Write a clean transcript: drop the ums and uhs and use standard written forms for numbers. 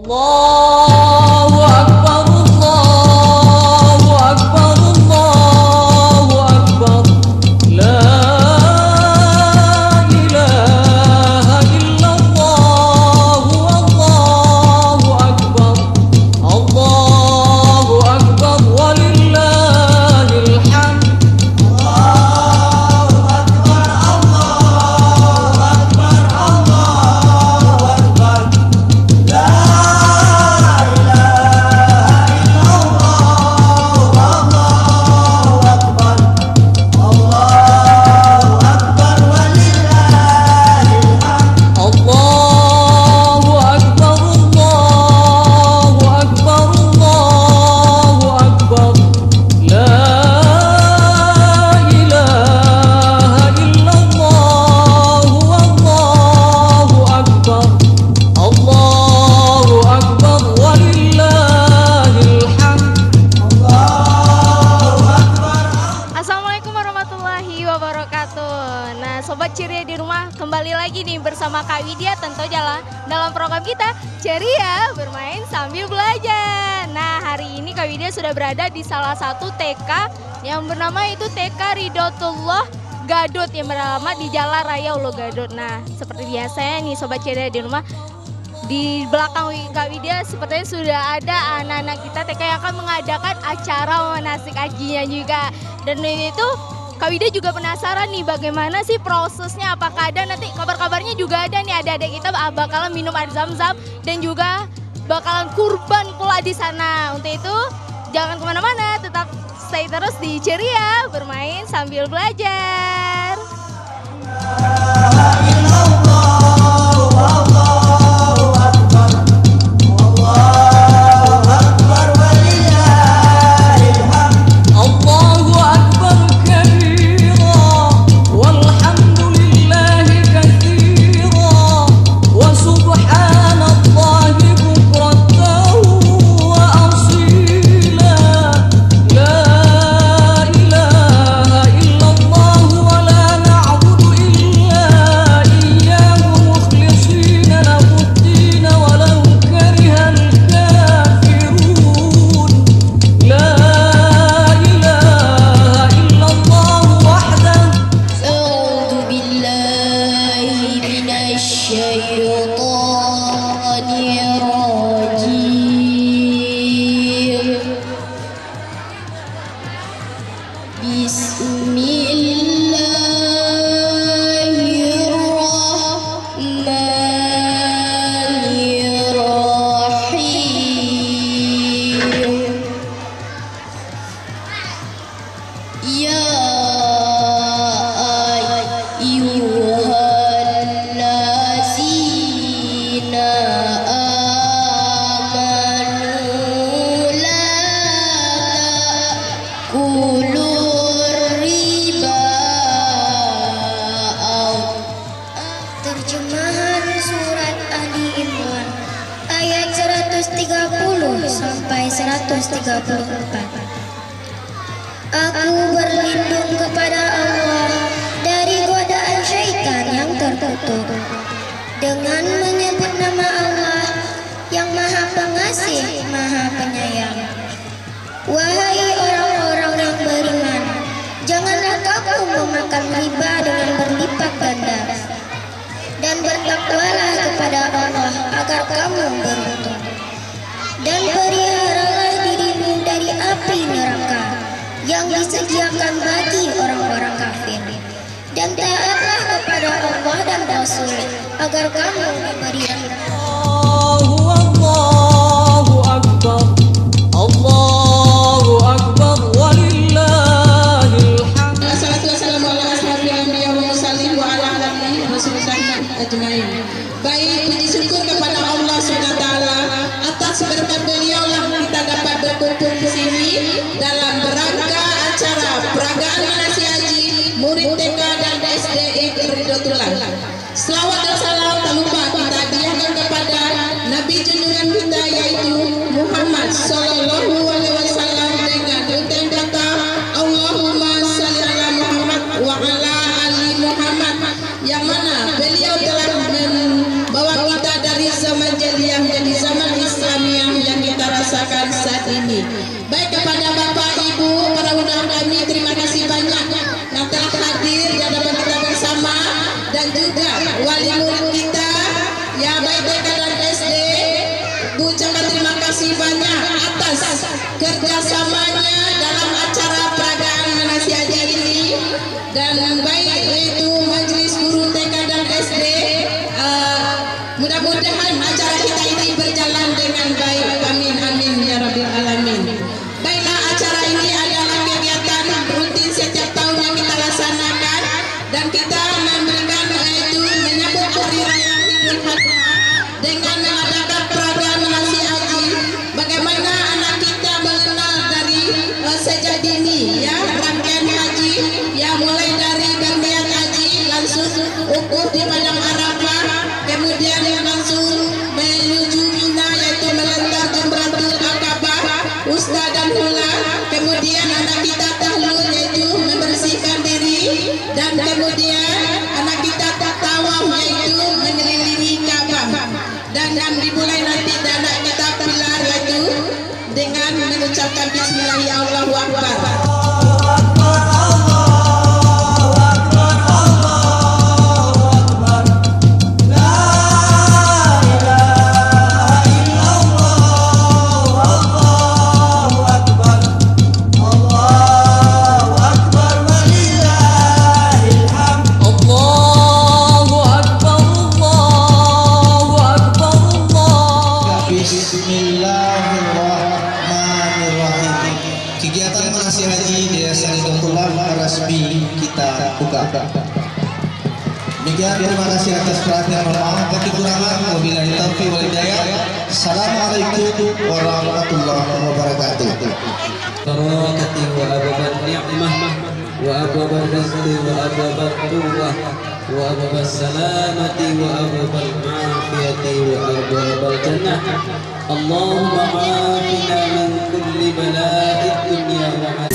Allahu Akbar, Allahu Akbar, Allahu Akbar. La ilaha illallah, Allahu Akbar. Allahu Akbar walillahil hamd. Allahu Akbar, Allahu Akbar, Allahu Akbar. La Sobat Ceria di rumah, kembali lagi nih bersama Kak Widya tentu dalam program kita Ceria bermain sambil belajar. Nah, hari ini Kak Widya sudah berada di salah satu TK yang bernama itu TK Ridotullah Gadut yang beralamat di Jalan Raya Ulo Gadut. Nah, seperti biasanya nih Sobat Ceria di rumah, di belakang Kak Widya sepertinya sudah ada anak-anak kita TK yang akan mengadakan acara manasik hajinya juga. Dan itu Kak Widya juga penasaran nih bagaimana sih prosesnya, apakah ada nanti kabar-kabarnya juga ada nih adik-adik kita bakalan minum air zam-zam dan juga bakalan kurban pula di sana. Untuk itu jangan kemana-mana, tetap stay terus di Ceria bermain sambil belajar. Terjemahan surat Ali Imran ayat 130 sampai 134. Aku berlindung kepada Allah dari godaan syaitan yang terkutuk dengan menyebut nama Allah yang Maha Pengasih, Maha Penyayang. Wahai orang-orang yang beriman, janganlah kamu memakan riba dengan berlipat ganda, dan bertakwalah kepada Allah agar kamu beruntung. Dan peliharalah dirimu dari api neraka yang disediakan bagi orang-orang kafir. Dan taatlah kepada Allah dan Rasul agar kamu diberi Allahu Akbar, Allahu Akbar walillahil hamd. Assalatu wassalamu ala ashrafil anbiya wa mursalin wa ala alihi wasallam ajmain. Baik, puji syukur kepada Allah SWT atas berkat beliau lah kita dapat berkumpul di sini dalam rangka acara peragaan manasik haji murid TK dan SDI Ridotullah. Selawat dan salam tak lupa kita hadiahkan kepada Nabi junjungan kita yaitu Muhammad Sallallahu Alaihi Wasallam dengan ucapan kata Allahumma shalli ala Muhammad wa ala ali Muhammad, yang mana beliau telah membawa kita dari zaman rasakan saat ini. Baik kepada Bapak Ibu para undangan kami, terima kasih banyak yang telah hadir di hadapan kita bersama, dan juga wali murid kita ya baik TK dan SD. Bu ucapkan terima kasih banyak atas kerjasamanya dalam acara peragaan manasi haji ini, dan baik yaitu majelis guru TK dan SD. Mudah-mudahan acara kita ini berjalan dengan baik. Amin amin ya rabbil alamin. Baiklah, acara ini adalah kegiatan rutin setiap tahun yang kita laksanakan, dan kita memberikan yaitu menyambut hari raya Idul Adha dengan mengadakan peragaan manasi haji. Bagaimana anak kita mengenal dari sejak dini ya rangkaian haji ya, mulai dari berniat haji langsung wukuf di padang Arafah, kemudian langsung menuju Mina yaitu melempar Jamratul Aqabah, Wusta dan Ula. Kemudian anak kita tahlul yaitu membersihkan diri, dan kemudian anak kita tawaf yaitu mengelilingi Ka'bah, dan dimulai nanti anak kita pilar yaitu dengan mengucapkan Bismillahirrahmanirrahim, Allahu Akbar. Bismillahirrahmanirrahim. Kegiatan manasi haji di Yayasan Hidayatullah resmi kita buka. Demikian, terima kasih atas perhatian. Mohon maaf bagi kekurangan. Wabillahi taufiq wal hidayah. Assalamualaikum warahmatullahi wabarakatuh. barakati wa ababal ni'mah wa ababal rizqi wa ababal quwwah wa ababal salamati wa ababal afiyati wa ababal jannah. Allahumma afina min kulli bala'id dunya wa